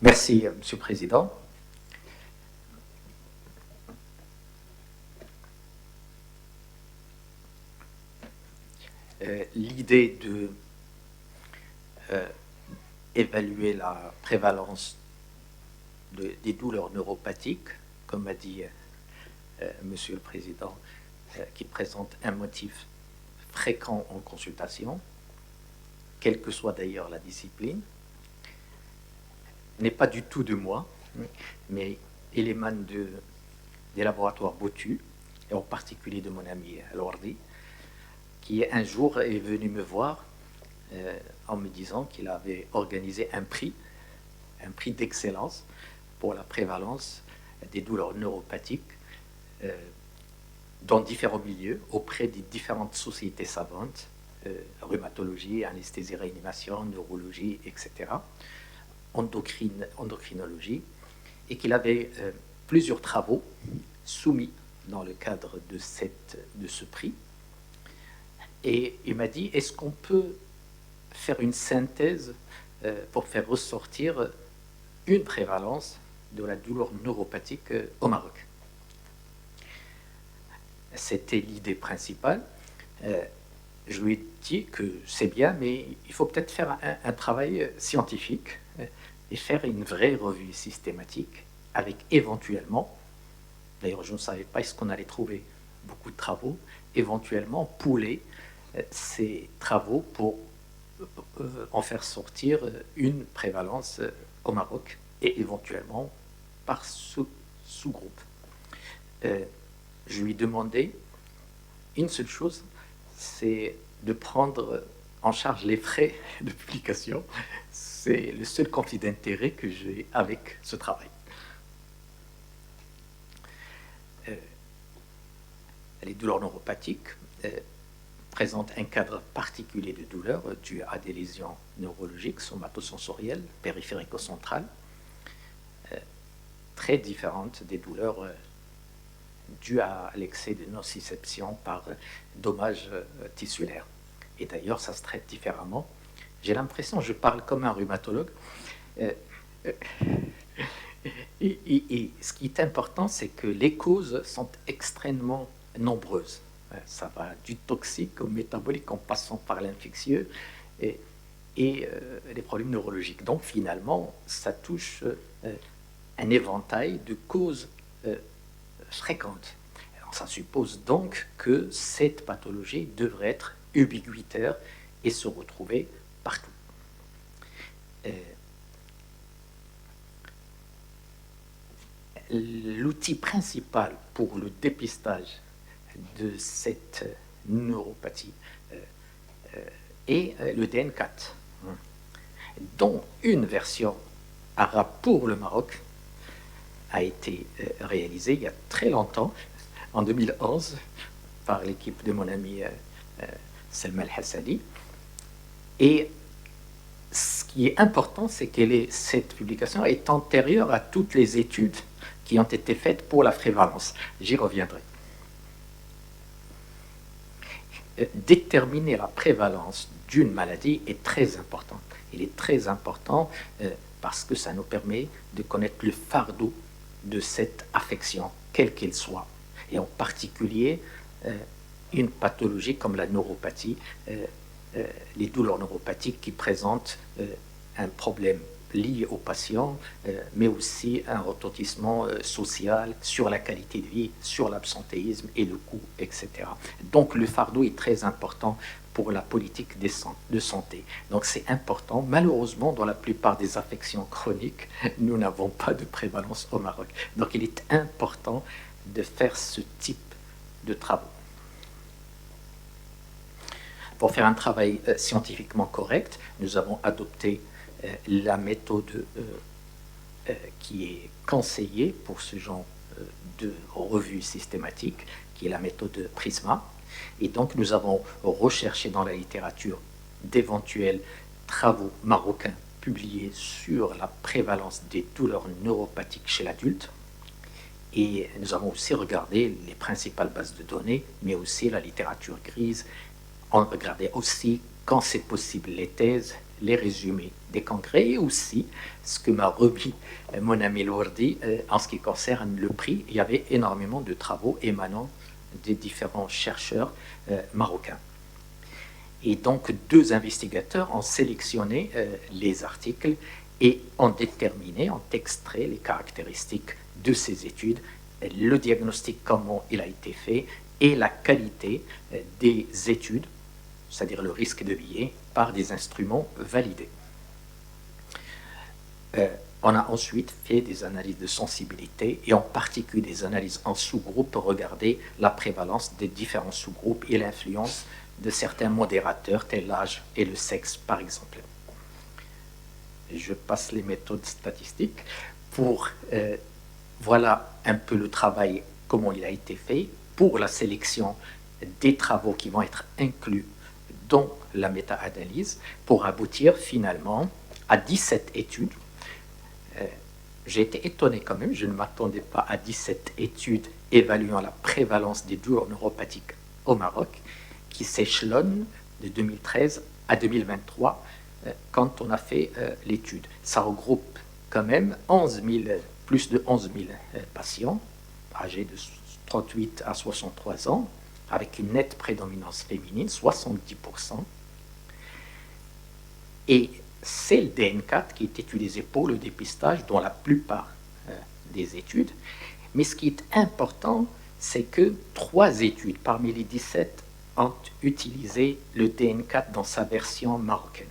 Merci, Monsieur le Président. L'idée de évaluer la prévalence des douleurs neuropathiques, comme a dit Monsieur le Président, qui présente un motif fréquent en consultation, quelle que soit d'ailleurs la discipline, n'est pas du tout de moi, mais il émane des laboratoires Botu, et en particulier de mon ami Al-Wardi, qui un jour est venu me voir en me disant qu'il avait organisé un prix d'excellence pour la prévalence des douleurs neuropathiques dans différents milieux, auprès des différentes sociétés savantes, rhumatologie, anesthésie-réanimation, neurologie, etc., endocrinologie, et qu'il avait plusieurs travaux soumis dans le cadre de ce prix. Et il m'a dit, est-ce qu'on peut faire une synthèse pour faire ressortir une prévalence de la douleur neuropathique au Maroc? C'était l'idée principale. Je lui ai dit que c'est bien, mais il faut peut-être faire un travail scientifique et faire une vraie revue systématique avec éventuellement, d'ailleurs je ne savais pas est-ce qu'on allait trouver beaucoup de travaux, éventuellement pouler ces travaux pour en faire sortir une prévalence au Maroc et éventuellement par sous-groupe. Je lui demandais une seule chose, c'est de prendre en charge les frais de publication. C'est le seul conflit d'intérêt que j'ai avec ce travail. Les douleurs neuropathiques présentent un cadre particulier de douleurs dû à des lésions neurologiques, somatosensorielles, périphérico-centrales, très différentes des douleurs dues à l'excès de nociception par dommages tissulaires. Et d'ailleurs, ça se traite différemment. J'ai l'impression, je parle comme un rhumatologue. Et ce qui est important, c'est que les causes sont extrêmement nombreuses. Ça va du toxique au métabolique en passant par l'infectieux et les problèmes neurologiques. Donc finalement, ça touche un éventail de causes fréquentes. Alors, ça suppose donc que cette pathologie devrait être ubiquitaire et se retrouver partout. L'outil principal pour le dépistage de cette neuropathie est le DN4, dont une version arabe pour le Maroc a été réalisée il y a très longtemps, en 2011, par l'équipe de mon ami Selma El-Hassani. Et ce qui est important, c'est que cette publication est antérieure à toutes les études qui ont été faites pour la prévalence. J'y reviendrai. Déterminer la prévalence d'une maladie est très important. Il est très important parce que ça nous permet de connaître le fardeau de cette affection, quelle qu'elle soit. Et en particulier, une pathologie comme la neuropathie, les douleurs neuropathiques qui présentent un problème lié au patient, mais aussi un retentissement social sur la qualité de vie, sur l'absentéisme et le coût, etc. Donc le fardeau est très important pour la politique de santé. Donc c'est important. Malheureusement, dans la plupart des affections chroniques, nous n'avons pas de prévalence au Maroc. Donc il est important de faire ce type de travaux. Pour faire un travail scientifiquement correct, nous avons adopté la méthode qui est conseillée pour ce genre de revue systématique, qui est la méthode PRISMA. Et donc nous avons recherché dans la littérature d'éventuels travaux marocains publiés sur la prévalence des douleurs neuropathiques chez l'adulte. Et nous avons aussi regardé les principales bases de données, mais aussi la littérature grise. On regardait aussi, quand c'est possible, les thèses, les résumés des congrès et aussi ce que m'a remis mon ami Lourdi en ce qui concerne le prix. Il y avait énormément de travaux émanant des différents chercheurs marocains. Et donc, 2 investigateurs ont sélectionné les articles et ont déterminé, ont extrait les caractéristiques de ces études, le diagnostic, comment il a été fait, et la qualité des études, c'est-à-dire le risque de biais, par des instruments validés. On a ensuite fait des analyses de sensibilité et en particulier des analyses en sous-groupes pour regarder la prévalence des différents sous-groupes et l'influence de certains modérateurs tels l'âge et le sexe, par exemple. Je passe les méthodes statistiques pour voilà un peu le travail, comment il a été fait pour la sélection des travaux qui vont être inclus dans la méta-analyse pour aboutir finalement à 17 études. J'ai été étonné quand même, je ne m'attendais pas à 17 études évaluant la prévalence des douleurs neuropathiques au Maroc, qui s'échelonnent de 2013 à 2023 quand on a fait l'étude. Ça regroupe quand même plus de 11 000 patients âgés de 38 à 63 ans, avec une nette prédominance féminine, 70%. Et c'est le DN4 qui est utilisé pour le dépistage dans la plupart des études. Mais ce qui est important, c'est que 3 études parmi les 17 ont utilisé le DN4 dans sa version marocaine.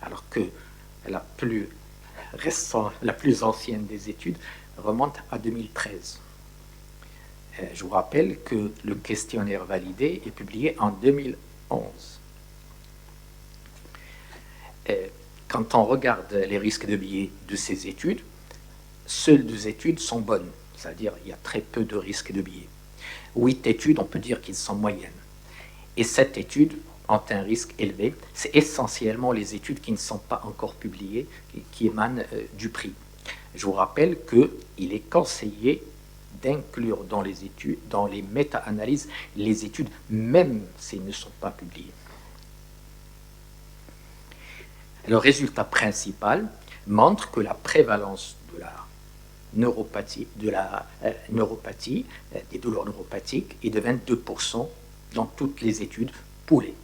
Alors que la plus récente, la plus ancienne des études remonte à 2013. Je vous rappelle que le questionnaire validé est publié en 2011. Quand on regarde les risques de biais de ces études, seules 2 études sont bonnes, c'est-à-dire il y a très peu de risques de biais. 8 études, on peut dire qu'ils sont moyennes. Et 7 études ont un risque élevé. C'est essentiellement les études qui ne sont pas encore publiées et qui émanent du prix. Je vous rappelle qu'il est conseillé d'inclure dans les études, dans les méta-analyses, les études, même s'ils ne sont pas publiées. Le résultat principal montre que la prévalence de la neuropathie, des douleurs neuropathiques est de 22% dans toutes les études poolées.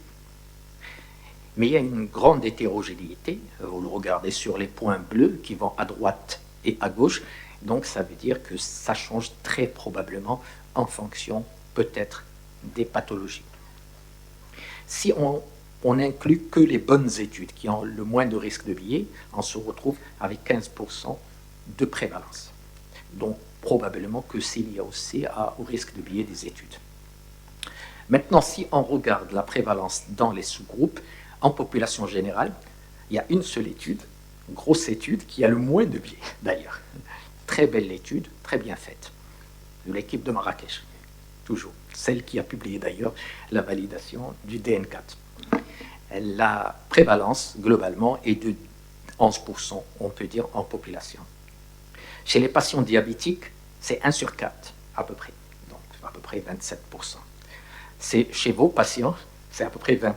Mais il y a une grande hétérogénéité. Vous le regardez sur les points bleus qui vont à droite et à gauche. Donc ça veut dire que ça change très probablement en fonction peut-être des pathologies. Si on n'inclut que les bonnes études qui ont le moins de risque de biais, on se retrouve avec 15% de prévalence. Donc probablement que s'il y a aussi au risque de biais des études. Maintenant, si on regarde la prévalence dans les sous-groupes, en population générale, il y a une seule étude, une grosse étude, qui a le moins de biais d'ailleurs. Très belle étude, très bien faite, de l'équipe de Marrakech, toujours. Celle qui a publié d'ailleurs la validation du DN4. La prévalence, globalement, est de 11%, on peut dire, en population. Chez les patients diabétiques, c'est 1 sur 4, à peu près, donc à peu près 27%. C'est chez vos patients, c'est à peu près 20%.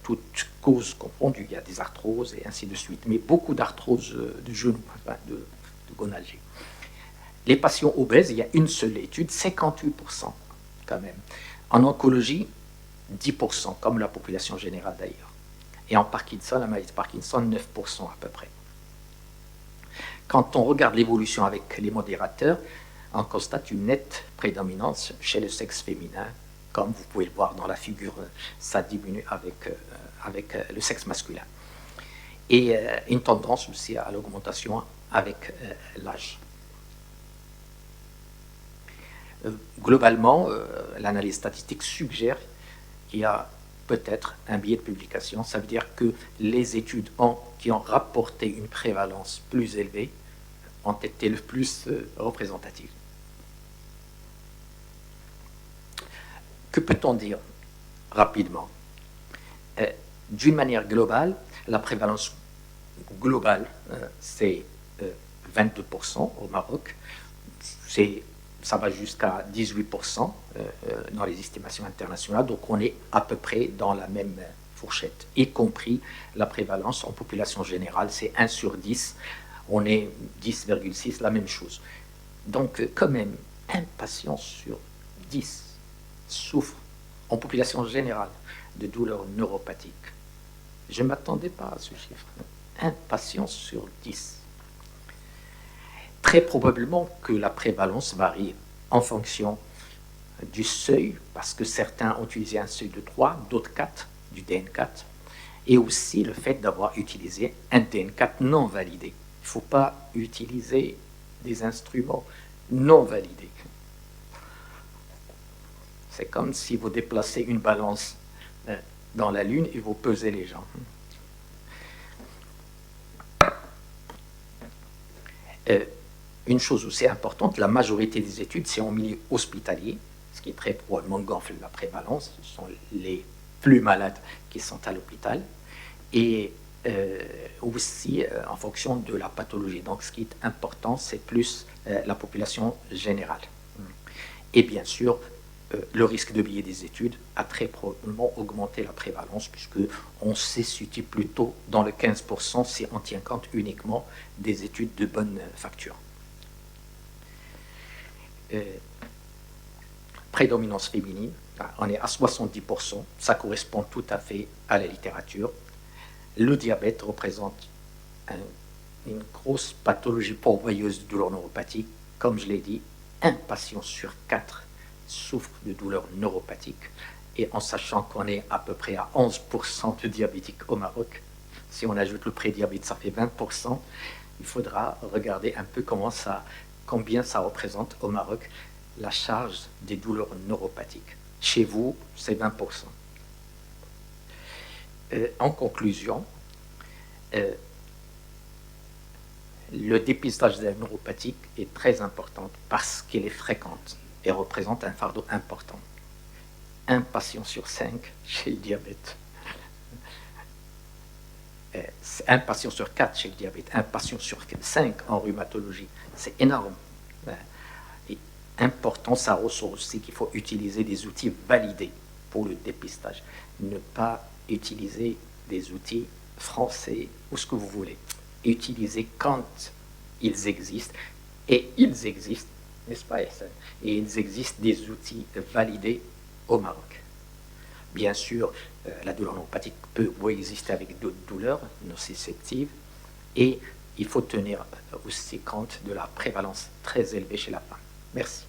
Toutes causes confondues, il y a des arthroses et ainsi de suite, mais beaucoup d'arthroses de genoux, enfin de gonalgie. Les patients obèses, il y a une seule étude, 58% quand même. En oncologie, 10%, comme la population générale d'ailleurs. Et en Parkinson, la maladie de Parkinson, 9% à peu près. Quand on regarde l'évolution avec les modérateurs, on constate une nette prédominance chez le sexe féminin. Comme vous pouvez le voir dans la figure, ça diminue avec le sexe masculin. Et une tendance aussi à l'augmentation avec l'âge. Globalement, l'analyse statistique suggère qu'il y a peut-être un biais de publication. Ça veut dire que les études qui ont rapporté une prévalence plus élevée ont été le plus représentatives. Que peut-on dire rapidement? D'une manière globale, la prévalence globale, c'est 22% au Maroc. Ça va jusqu'à 18% dans les estimations internationales. Donc on est à peu près dans la même fourchette, y compris la prévalence en population générale, c'est 1 sur 10, on est 10,6, la même chose. Donc, quand même, un patient sur 10 souffre en population générale de douleurs neuropathiques. Je ne m'attendais pas à ce chiffre. Un patient sur 10. Très probablement que la prévalence varie en fonction du seuil, parce que certains ont utilisé un seuil de 3, d'autres 4, du DN4, et aussi le fait d'avoir utilisé un DN4 non validé. Il ne faut pas utiliser des instruments non validés. C'est comme si vous déplacez une balance dans la Lune et vous pesez les gens. Une chose aussi importante, la majorité des études, c'est en milieu hospitalier, ce qui très probablement gonfle la prévalence. Ce sont les plus malades qui sont à l'hôpital. Et aussi en fonction de la pathologie. Donc, ce qui est important, c'est plus la population générale. Et bien sûr, le risque de biais des études a très probablement augmenté la prévalence, puisqu'on se situe plutôt dans le 15% si on tient compte uniquement des études de bonne facture. Prédominance féminine, on est à 70%, ça correspond tout à fait à la littérature. Le diabète représente une grosse pathologie pourvoyeuse de douleurs neuropathiques. Comme je l'ai dit, un patient sur 4 souffre de douleurs neuropathiques. Et en sachant qu'on est à peu près à 11% de diabétiques au Maroc, si on ajoute le prédiabète, ça fait 20%. Il faudra regarder un peu combien ça représente au Maroc la charge des douleurs neuropathiques. Chez vous, c'est 20%. En conclusion, le dépistage de la neuropathie est très important parce qu'elle est fréquente et représente un fardeau important. Un patient sur 5 chez le diabète, un patient sur 4 chez le diabète, un patient sur 5 en rhumatologie, c'est énorme. Et important, ça ressort aussi qu'il faut utiliser des outils validés pour le dépistage, ne pas utiliser des outils français ou ce que vous voulez. Utiliser quand ils existent, et ils existent, n'est-ce pas, Hassan? Et il existe des outils validés au Maroc. Bien sûr, la douleur neuropathique peut exister avec d'autres douleurs nociceptives, et il faut tenir aussi compte de la prévalence très élevée chez la femme. Merci.